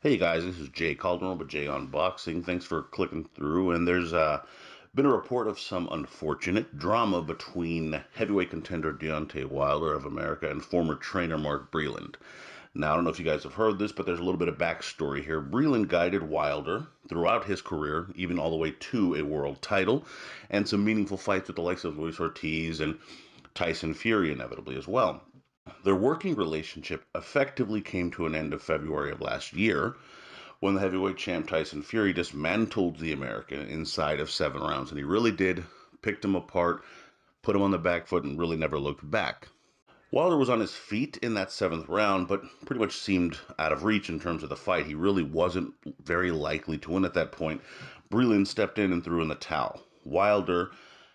Hey guys, this is Jay Calderon with Jay Unboxing. Thanks for clicking through. And there's been a report of some unfortunate drama between heavyweight contender Deontay Wilder of America and former trainer Mark Breland. Now, I don't know if you guys have heard this, but there's a little bit of backstory here. Breland guided Wilder throughout his career, even all the way to a world title, and some meaningful fights with the likes of Luis Ortiz and Tyson Fury, inevitably, as well. Their working relationship effectively came to an end of February of last year when the heavyweight champ Tyson Fury dismantled the American inside of 7 rounds. And he really did, picked him apart, put him on the back foot, and really never looked back. Wilder was on his feet in that seventh round, but pretty much seemed out of reach in terms of the fight. He really wasn't very likely to win at that point. Breland stepped in and threw in the towel. Wilder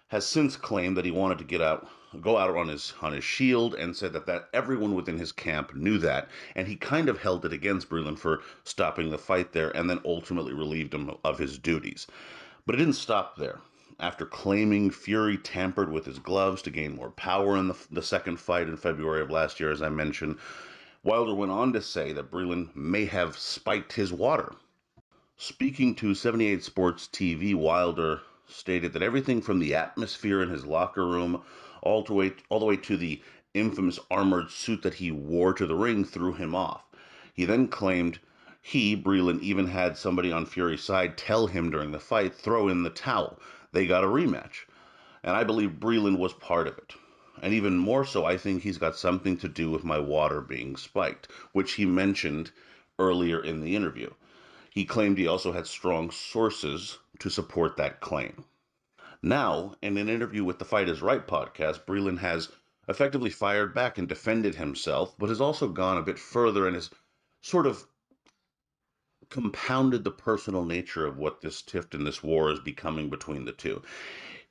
has since claimed that he wanted to go out on his shield, and said that everyone within his camp knew that, and he kind of held it against Breland for stopping the fight there, and then ultimately relieved him of his duties. But it didn't stop there. After claiming Fury tampered with his gloves to gain more power in the second fight in February of last year, as I mentioned, Wilder went on to say that Breland may have spiked his water. Speaking to 78 Sports TV, Wilder stated that everything from the atmosphere in his locker room all the way to the infamous armored suit that he wore to the ring threw him off. He then claimed Breland, even had somebody on Fury's side tell him during the fight, throw in the towel. They got a rematch. And I believe Breland was part of it. And even more so, I think he's got something to do with my water being spiked, which he mentioned earlier in the interview. He claimed he also had strong sources to support that claim. Now, in an interview with the Fight Is Right podcast, Breland has effectively fired back and defended himself, but has also gone a bit further and has sort of compounded the personal nature of what this tiff and this war is becoming between the two.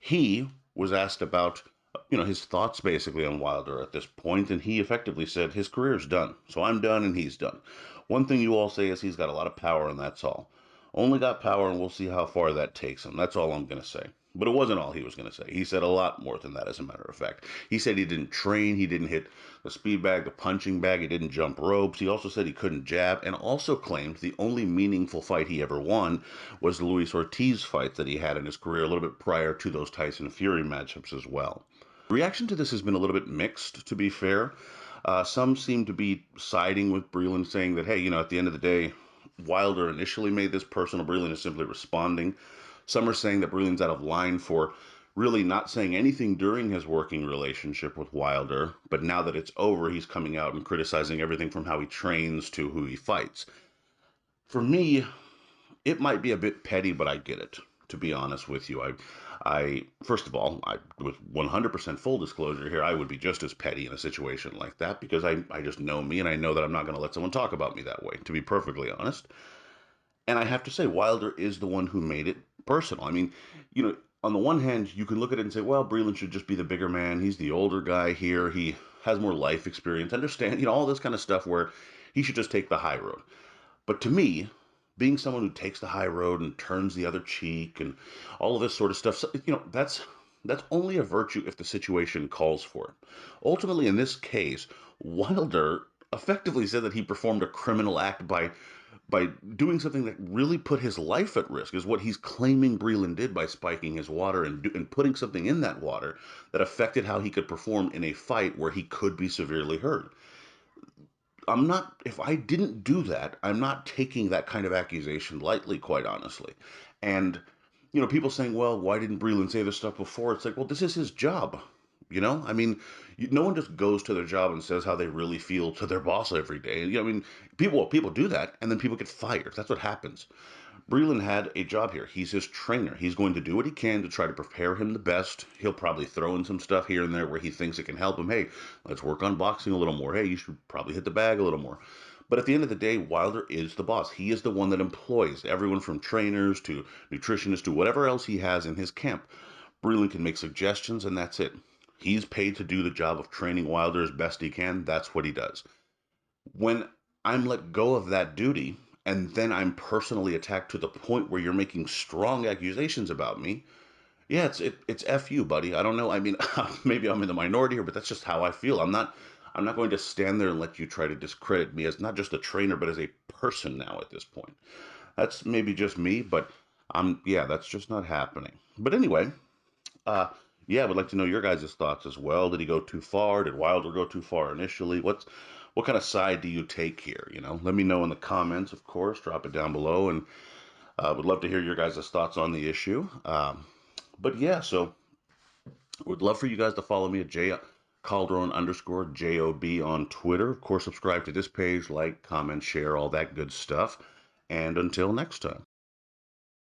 He was asked about, his thoughts basically on Wilder at this point, and he effectively said his career's done. So I'm done and he's done. One thing you all say is he's got a lot of power, and that's all. Only got power, and we'll see how far that takes him. That's all I'm going to say. But it wasn't all he was going to say. He said a lot more than that, as a matter of fact. He said he didn't train, he didn't hit the speed bag, the punching bag, he didn't jump ropes. He also said he couldn't jab, and also claimed the only meaningful fight he ever won was the Luis Ortiz fight that he had in his career a little bit prior to those Tyson Fury matchups as well. Reaction to this has been a little bit mixed, to be fair. Some seem to be siding with Breland, saying that, hey, at the end of the day, Wilder initially made this personal. Breland is simply responding. Some are saying that Breland's out of line for really not saying anything during his working relationship with Wilder, but now that it's over, he's coming out and criticizing everything from how he trains to who he fights. For me, it might be a bit petty, but I get it. To be honest with you, I first of all, with 100% full disclosure here, I would be just as petty in a situation like that, because I just know me, and I know that I'm not going to let someone talk about me that way. To be perfectly honest, and I have to say, Wilder is the one who made it personal. I mean, on the one hand, you can look at it and say, well, Breland should just be the bigger man. He's the older guy here. He has more life experience. Understand, all this kind of stuff where he should just take the high road. But to me, being someone who takes the high road and turns the other cheek and all of this sort of stuff, so, that's only a virtue if the situation calls for it. Ultimately, in this case, Wilder effectively said that he performed a criminal act by doing something that really put his life at risk, is what he's claiming Breland did by spiking his water and putting something in that water that affected how he could perform in a fight where he could be severely hurt. If I didn't do that, I'm not taking that kind of accusation lightly, quite honestly. And, people saying, well, why didn't Breland say this stuff before? It's like, well, this is his job. I mean, no one just goes to their job and says how they really feel to their boss every day. I mean, people do that, and then people get fired. That's what happens. Breland had a job here. He's his trainer. He's going to do what he can to try to prepare him the best. He'll probably throw in some stuff here and there where he thinks it can help him. Hey, let's work on boxing a little more. Hey, you should probably hit the bag a little more. But at the end of the day, Wilder is the boss. He is the one that employs everyone from trainers to nutritionists to whatever else he has in his camp. Breland can make suggestions, and that's it. He's paid to do the job of training Wilder as best he can. That's what he does. When I'm let go of that duty, and then I'm personally attacked to the point where you're making strong accusations about me, yeah, it's F you, buddy. I don't know. I mean, maybe I'm in the minority here, but that's just how I feel. I'm not going to stand there and let you try to discredit me as not just a trainer, but as a person now at this point. That's maybe just me, but yeah, that's just not happening. But anyway, uh, yeah, I would like to know your guys' thoughts as well. Did he go too far? Did Wilder go too far initially? What kind of side do you take here? Let me know in the comments, of course. Drop it down below, and would love to hear your guys' thoughts on the issue. But yeah, so would love for you guys to follow me at J Calderon underscore JOB on Twitter. Of course, subscribe to this page, like, comment, share, all that good stuff. And until next time.